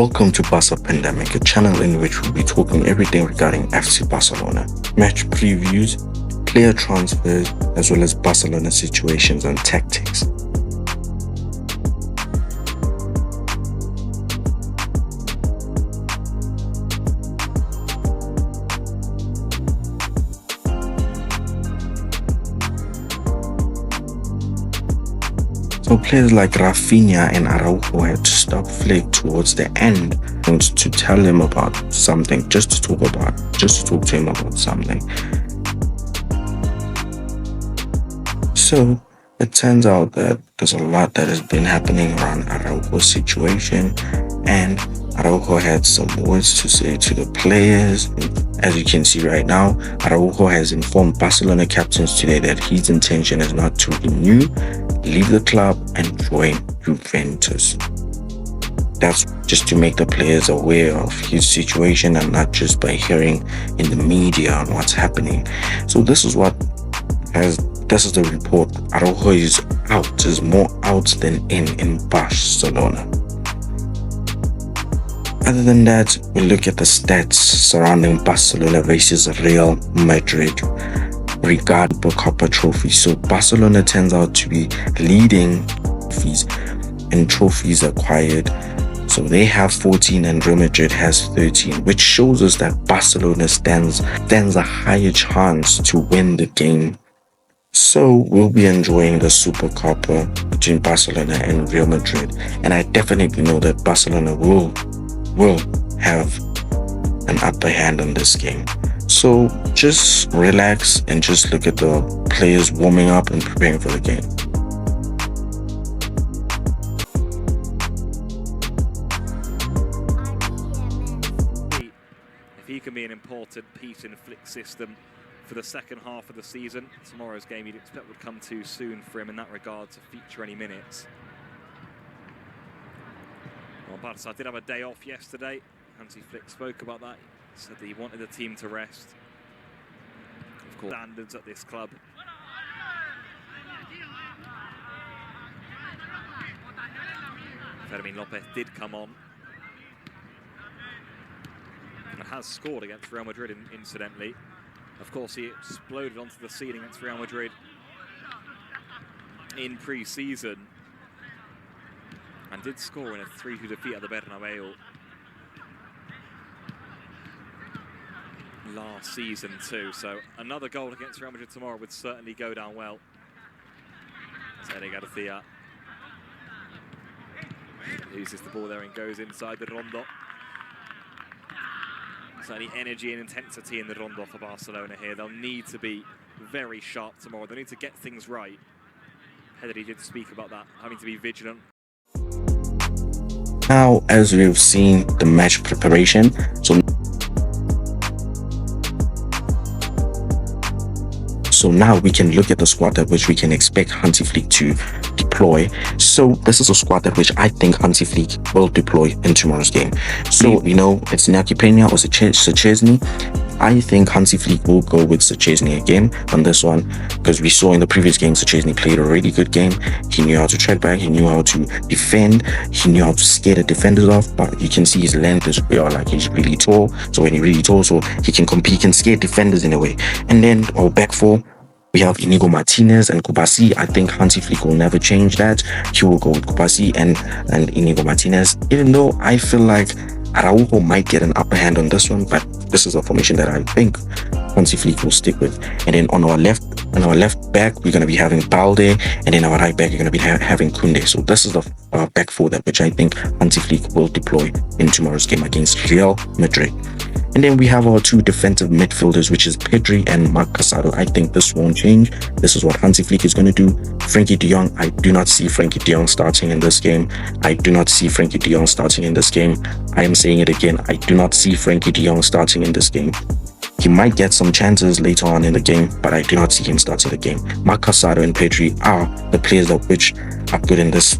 Welcome to Barca Pandemic, a channel in which we'll be talking everything regarding FC Barcelona, match previews, player transfers, as well as Barcelona situations and tactics. So players like Rafinha and Araujo had to stop Flick towards the end to tell him about something, just to talk to him about something. So it turns out that there's a lot that has been happening around Araujo's situation, and Araujo had some words to say to the players. As you can see right now, Araujo has informed Barcelona captains today that his intention is not to renew, leave the club and join Juventus. That's just to make the players aware of his situation and not just by hearing in the media on what's happening. So this is the report. Araujo is more out than in Barcelona. Other than that, we look at the stats surrounding Barcelona versus Real Madrid regarding the Copa trophy. So Barcelona turns out to be leading trophies acquired. So they have 14 and Real Madrid has 13, which shows us that Barcelona stands a higher chance to win the game. So we'll be enjoying the Super Copa between Barcelona and Real Madrid, and I definitely know that Barcelona will have an upper hand on this game. So just relax and just look at the players warming up and preparing for the game. If he can be an important piece in Flick's system for the second half of the season, tomorrow's game you'd expect would come too soon for him in that regard to feature any minutes. Well, Barca did have a day off yesterday. Hansi Flick spoke about that. He said that he wanted the team to rest. Of course, standards at this club. Fermin Lopez did come on and has scored against Real Madrid, incidentally. Of course, he exploded onto the ceiling against Real Madrid in pre-season and did score in a 3-2 defeat at the Bernabeu last season too. So another goal against Real Madrid tomorrow would certainly go down well. Terry Garcia loses the ball there and goes inside the rondo. Certainly energy and intensity in the rondo for Barcelona here. They'll need to be very sharp tomorrow. They'll need to get things right. Pedri did speak about that, having to be vigilant. Now, as we've seen the match preparation, so now we can look at the squad at which we can expect Hansi Flick to deploy. So this is a squad at which I think Hansi Flick will deploy in tomorrow's game. So we know it's Naki Peña or Szczesny. I think Hansi Flick will go with Szczesny again on this one, because we saw in the previous game Szczesny played a really good game. He knew how to track back, he knew how to defend, he knew how to scare the defenders off. But you can see his length is real, like he's really tall. So when he's really tall, so he can compete, he can scare defenders in a way. And then our back four, we have Inigo Martinez and Kubasi. I think Hansi Flick will never change that. He will go with Kubasi and Inigo Martinez, even though I feel like Araujo might get an upper hand on this one, but this is a formation that I think Hansi Flick will stick with. And then on our left back, we're going to be having Balde, and then our right back, you're going to be having Kunde. So this is the back four that which I think Hansi Flick will deploy in tomorrow's game against Real Madrid. And then we have our two defensive midfielders, which is Pedri and Marc Casado. I think this won't change. This is what Hansi Flick is going to do. Frenkie de Jong, I do not see Frenkie de Jong starting in this game. I am saying it again. I do not see Frenkie de Jong starting in this game. He might get some chances later on in the game, but I do not see him starting the game. Marc Casado and Pedri are the players that which are good in this.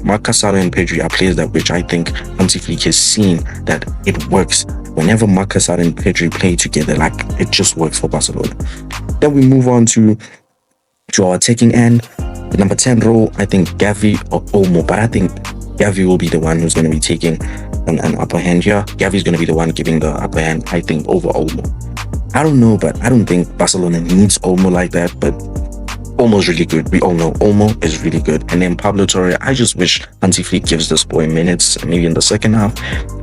Marc Casado and Pedri are players that which I think Hansi Flick has seen that it works. Whenever Marc Casado and Pedri play together, like, it just works for Barcelona. Then we move on to our attacking end. The number 10 role, I think Gavi or Olmo, but I think Gavi will be the one who's going to be taking an upper hand here. Gavi's going to be the one giving the upper hand, I think, over Olmo. I don't know, but I don't think Barcelona needs Olmo like that, but Olmo's really good. We all know Olmo is really good. And then Pablo Torre, I just wish Hansi Flick gives this boy minutes, maybe in the second half,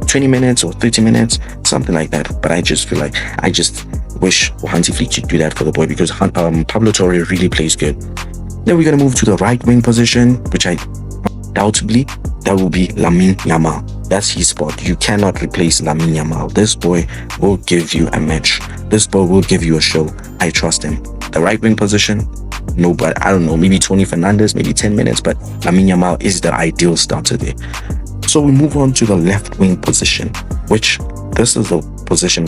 20 minutes or 30 minutes, something like that. But I just feel like, I just wish Hansi Flick should do that for the boy, because Pablo Torre really plays good. Then we're going to move to the right wing position, which I undoubtedly, that will be Lamine Yamal. That's his spot. You cannot replace Lamine Yamal. This boy will give you a match. This boy will give you a show. I trust him. The right wing position, no, but I don't know, maybe Tony Fernandez, maybe 10 minutes, but Lamine Yamal is the ideal starter there. So we move on to the left wing position, which this is the position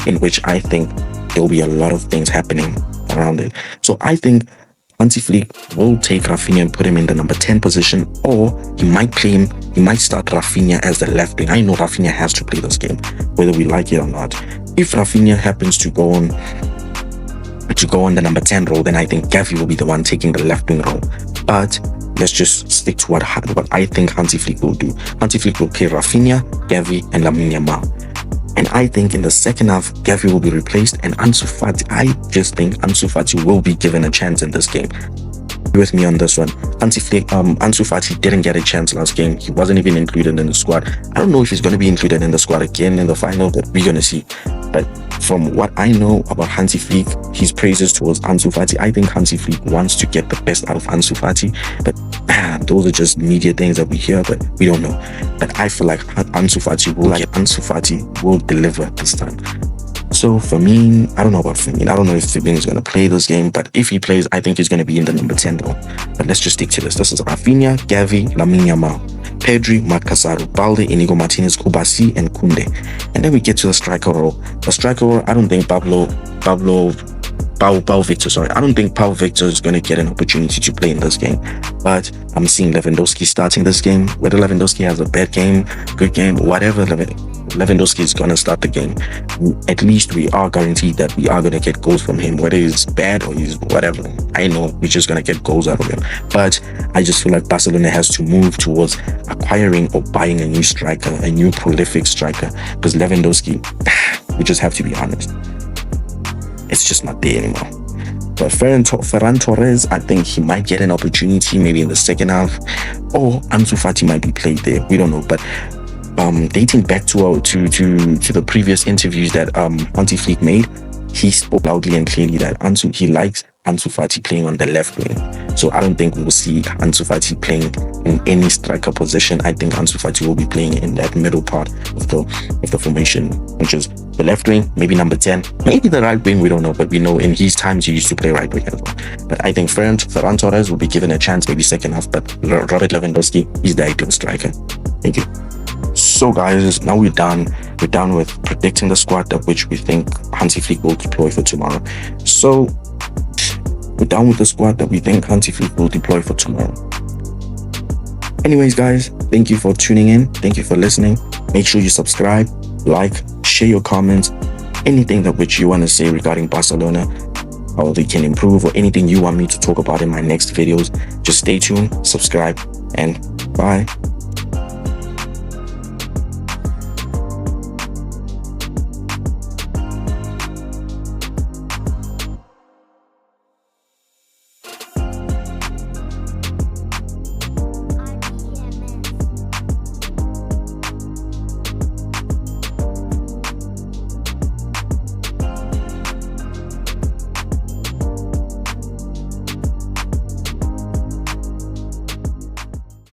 in which I think there will be a lot of things happening around it. So I think Hansi Flick will take Rafinha and put him in the number 10 position, or he might start Rafinha as the left wing. I know Rafinha has to play this game, whether we like it or not. If Rafinha happens to go on the number 10 role, then I think Gavi will be the one taking the left wing role. But let's just stick to what I think Hansi Flick will do. Hansi Flick will play Rafinha, Gavi, and Lamine Yamal. And I think in the second half, Gavi will be replaced, and Ansu Fati, I just think Ansu Fati will be given a chance in this game. Be with me on this one. Ansu Fati didn't get a chance last game. He wasn't even included in the squad. I don't know if he's going to be included in the squad again in the final, but we're going to see. But from what I know about Hansi Flick, his praises towards Ansu Fati, I think Hansi Flick wants to get the best out of Ansu Fati. But those are just media things that we hear, but we don't know. But I feel like Ansu Fati will deliver this time. So Firmino, I don't know about Firmino. I don't know if Firmino is going to play this game, but if he plays, I think he's going to be in the number 10 role. But let's just stick to this. This is Rafinha, Gavi, Lamine Yamal, Pedri, Marc Casado, Balde, Inigo Martinez, Kubasi, and Kunde. And then we get to the striker role. The striker role, I don't think Pau Victor, I don't think Pau Victor is going to get an opportunity to play in this game. But I'm seeing Lewandowski starting this game. Whether Lewandowski has a bad game, good game, whatever, Lewandowski is going to start the game. At least we are guaranteed that we are going to get goals from him, whether he's bad or he's whatever. I know we're just going to get goals out of him. But I just feel like Barcelona has to move towards acquiring or buying a new striker, a new prolific striker. Because Lewandowski, we just have to be honest, it's just not there anymore. But Ferran Torres, I think he might get an opportunity maybe in the second half, or Ansu Fati might be played there. We don't know. But dating back to the previous interviews that Hansi Flick made, he spoke loudly and clearly that he likes Ansu Fati playing on the left wing. So I don't think we will see Ansu Fati playing in any striker position. I think Ansu Fati will be playing in that middle part of the formation, which is the left wing, maybe number 10, maybe the right wing, we don't know, but we know in his times he used to play right wing as well. But I think Ferran Torres will be given a chance maybe second half, but Robert Lewandowski is the ideal striker. Thank you. So guys, now we're done with predicting the squad that which we think Hansi Flick will deploy for tomorrow. So we're done with the squad that we think Hansi Flick will deploy for tomorrow. Anyways guys, thank you for tuning in, thank you for listening. Make sure you subscribe, like, share your comments, anything that which you want to say regarding Barcelona, how they can improve, or anything you want me to talk about in my next videos. Just stay tuned, subscribe, and bye.